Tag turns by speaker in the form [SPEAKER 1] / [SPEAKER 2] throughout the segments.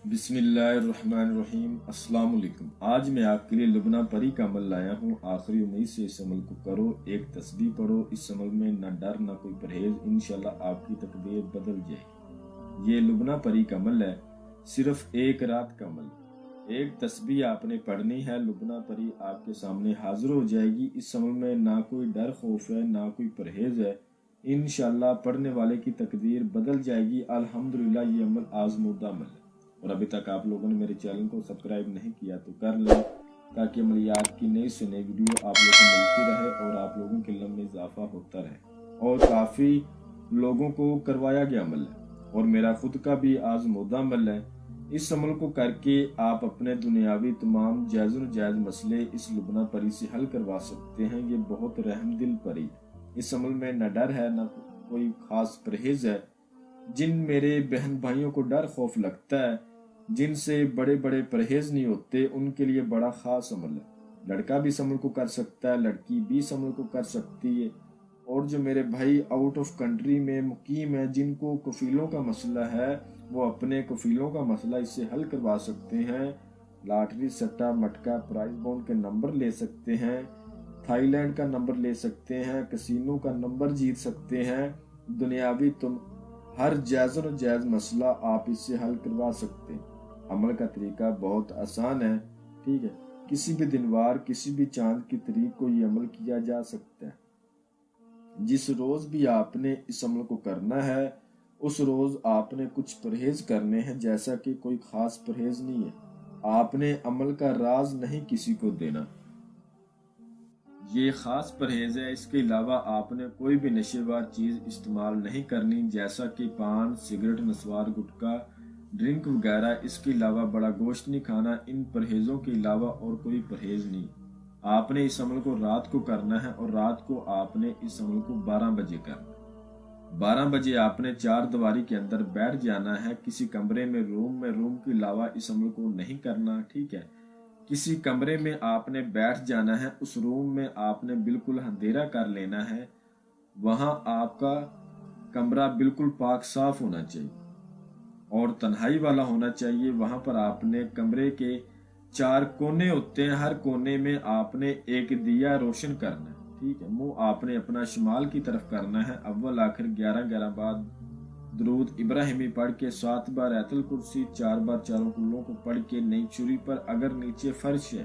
[SPEAKER 1] बिस्मिल्लाहिर्रहमानिर्रहीम। अस्सलाम वालेकुम। आज मैं आपके लिए लुबना परी का अमल लाया हूँ। आखिरी उम्मीद से इस अमल को करो। एक तस्बीह पढ़ो। इस अमल में ना डर ना कोई परहेज। इंशाल्लाह आपकी तकदीर बदल जाएगी। ये लुबना परी का अमल है, सिर्फ एक रात का अमल। एक तस्बीह आपने पढ़नी है, लुबना परी आपके सामने हाजिर हो जाएगी। इस अमल में ना कोई डर खौफ है ना कोई परहेज है। इंशाल्लाह पढ़ने वाले की तकदीर बदल जाएगी। अल्हम्दुलिल्लाह ये अमल आजमूदा अमल है। और अभी तक आप लोगों ने मेरे चैनल को सब्सक्राइब नहीं किया तो कर लें, ताकि अमलियात की नई से नई वीडियो आप लोगों को मिलती रहे और आप लोगों के इल्म में इजाफा होता रहे। और काफ़ी लोगों को करवाया गया अमल है और मेरा खुद का भी आजमूदा अमल है। इस अमल को करके आप अपने दुनियावी तमाम जायज़ और जायज़ मसले इस लुबना परी से हल करवा सकते हैं। ये बहुत रहमदिल परी है। इस अमल में न डर है न कोई ख़ास परहेज है। जिन मेरे बहन भाइयों को डर खौफ लगता है, जिनसे बड़े बड़े परहेज नहीं होते, उनके लिए बड़ा खास अमल है। लड़का भी इस अमल को कर सकता है, लड़की भी इस अमल को कर सकती है। और जो मेरे भाई आउट ऑफ कंट्री में मुकीम है, जिनको कफीलों का मसला है, वो अपने कफीलों का मसला इससे हल करवा सकते हैं। लॉटरी सट्टा मटका प्राइज बॉन्ड के नंबर ले सकते हैं, थाईलैंड का नंबर ले सकते हैं, कसिनो का नंबर जीत सकते हैं। दुनियावी तुम हर जायज़ और जायज़ मसला आप इससे हल करवा सकते हैं। अमल का तरीका बहुत आसान है, ठीक है। किसी भी दिनवार किसी भी चांद की तारीख को ये अमल किया जा सकता है। जिस रोज भी आपने इस अमल को करना है, उस रोज आपने कुछ परहेज करने हैं। जैसा कि कोई खास परहेज नहीं है, आपने अमल का राज नहीं किसी को देना, ये खास परहेज है। इसके अलावा आपने कोई भी नशेबार चीज इस्तेमाल नहीं करनी, जैसा कि पान सिगरेट नस्वार गुटखा ड्रिंक वगैरह। इसके अलावा बड़ा गोश्त नहीं खाना। इन परहेजों के अलावा और कोई परहेज नहीं। आपने इस अमल को रात को करना है और रात को आपने इस अमल को 12 बजे करना है। 12 बजे आपने चार दीवारी के अंदर बैठ जाना है। किसी कमरे में रूम के अलावा इस अमल को नहीं करना, ठीक है। किसी कमरे में आपने बैठ जाना है। उस रूम में आपने बिल्कुल अंधेरा कर लेना है। वहां आपका कमरा बिल्कुल पाक साफ होना चाहिए और तन्हाई वाला होना चाहिए। वहां पर आपने कमरे के 4 कोने होते हैं, हर कोने में आपने एक दिया रोशन करना है, ठीक है। मुंह आपने अपना शुमाल की तरफ करना है। अव्वल आखिर 11 बार दरूद इब्राहिमी पढ़ के 7 बार आयतुल कुर्सी, 4 बार चारों कुल्लों को पढ़ के नई छुरी पर, अगर नीचे फर्श है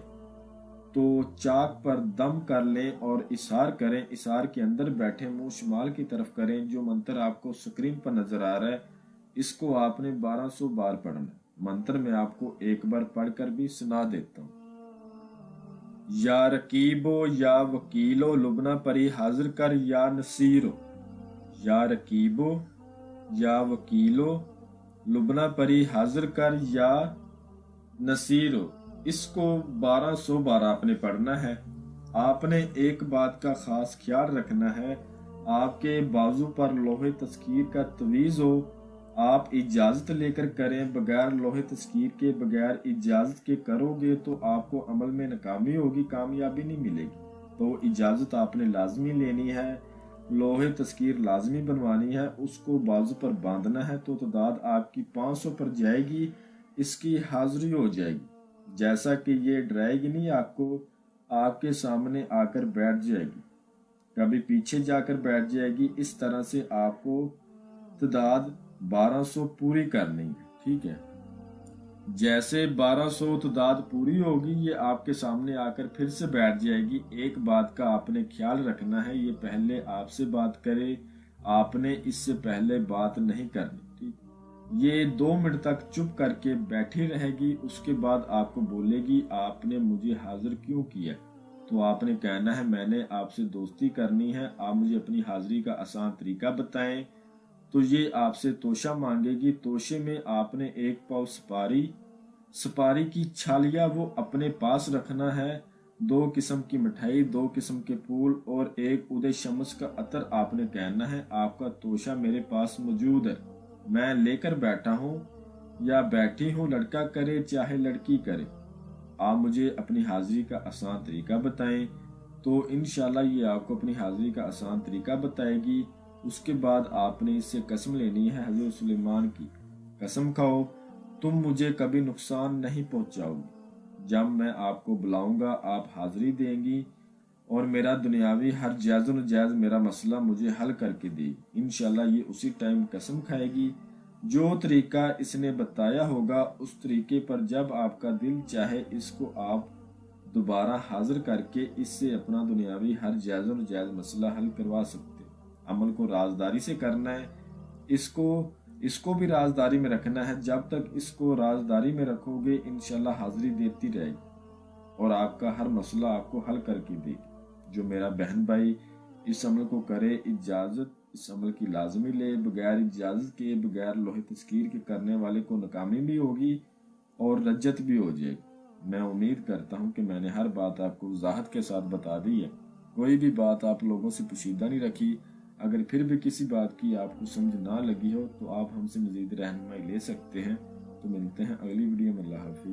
[SPEAKER 1] तो चाक पर दम कर लें और इशार करें। इशार के अंदर बैठे, मुंह शुमाल की तरफ करें। जो मंत्र आपको स्क्रीन पर नजर आ रहा है, इसको आपने 1200 बार पढ़ना है। मंत्र में आपको एक बार पढ़कर भी सुना देता हूँ। या रकीबो या वकीलो लुबना परी हाजिर कर या नसीरो। या रकीबो या वकीलो लुबना परी हाजिर कर या नसीरो। इसको 1200 बार आपने पढ़ना है। आपने एक बात का खास ख्याल रखना है, आपके बाजू पर लोहे तस्कीर का तवीज़ हो। आप इजाज़त लेकर करें। बगैर लोहे तस्कीर के, बगैर इजाज़त के करोगे तो आपको अमल में नाकामी होगी, कामयाबी नहीं मिलेगी। तो इजाज़त आपने लाजमी लेनी है, लोहे तस्कीर लाजमी बनवानी है, उसको बाजू पर बांधना है। तो तादाद आपकी 500 पर जाएगी, इसकी हाजिरी हो जाएगी। जैसा कि ये डराएगी नहीं आपको, आपके सामने आकर बैठ जाएगी, कभी पीछे जाकर बैठ जाएगी। इस तरह से आपको तादाद 1200 पूरी करनी है, ठीक है। जैसे 1200 तादाद पूरी होगी, ये आपके सामने आकर फिर से बैठ जाएगी। एक बात का आपने ख्याल रखना है, ये पहले आपसे बात करे, आपने इससे पहले बात नहीं करनी, ठीक। ये 2 मिनट तक चुप करके बैठी रहेगी। उसके बाद आपको बोलेगी आपने मुझे हाजिर क्यों किया। तो आपने कहना है मैंने आपसे दोस्ती करनी है, आप मुझे अपनी हाजिरी का आसान तरीका बताएं। तो ये आपसे तोशा मांगेगी। तोशे में आपने 1 पाव सुपारी की छालिया वो अपने पास रखना है। 2 किस्म की मिठाई, 2 किस्म के फूल और 1 उदय शम्स का अतर। आपने कहना है आपका तोशा मेरे पास मौजूद है, मैं लेकर बैठा हूँ या बैठी हूँ, लड़का करे चाहे लड़की करे, आप मुझे अपनी हाजिरी का आसान तरीका बताएं। तो इंशाल्लाह ये आपको अपनी हाजिरी का आसान तरीका बताएगी। उसके बाद आपने इससे कसम लेनी है, हज़रत सुलेमान की कसम खाओ तुम मुझे कभी नुकसान नहीं पहुंचाओगी। जब मैं आपको बुलाऊंगा आप हाजिरी देंगी और मेरा दुनियावी हर जायज़ नजायज़ मेरा मसला मुझे हल करके देगी। इंशाल्लाह ये उसी टाइम कसम खाएगी। जो तरीका इसने बताया होगा उस तरीके पर जब आपका दिल चाहे इसको आप दोबारा हाजिर करके इससे अपना दुनियावी हर जायज़ नजायज़ मसला हल करवा सकते हो। अमल को राजदारी से करना है। इसको इसको भी राजदारी में रखना है। जब तक इसको राजदारी में रखोगे इंशाल्लाह हाजिरी देती रहेगी और आपका हर मसला आपको हल करके देगी। जो मेरा बहन भाई इस अमल को करे, इजाजत इस अमल की लाजमी ले। बगैर इजाजत के, बगैर लोहे तस्कीर के करने वाले को नाकामी भी होगी और रज्जत भी हो जाएगी। मैं उम्मीद करता हूँ कि मैंने हर बात आपको वजाहत के साथ बता दी है। कोई भी बात आप लोगों से पोशीदा नहीं रखी। अगर फिर भी किसी बात की आपको समझ ना लगी हो तो आप हमसे मज़ीद रहनुमाई ले सकते हैं। तो मिलते हैं अगली वीडियो में। अल्लाह हाफिज़।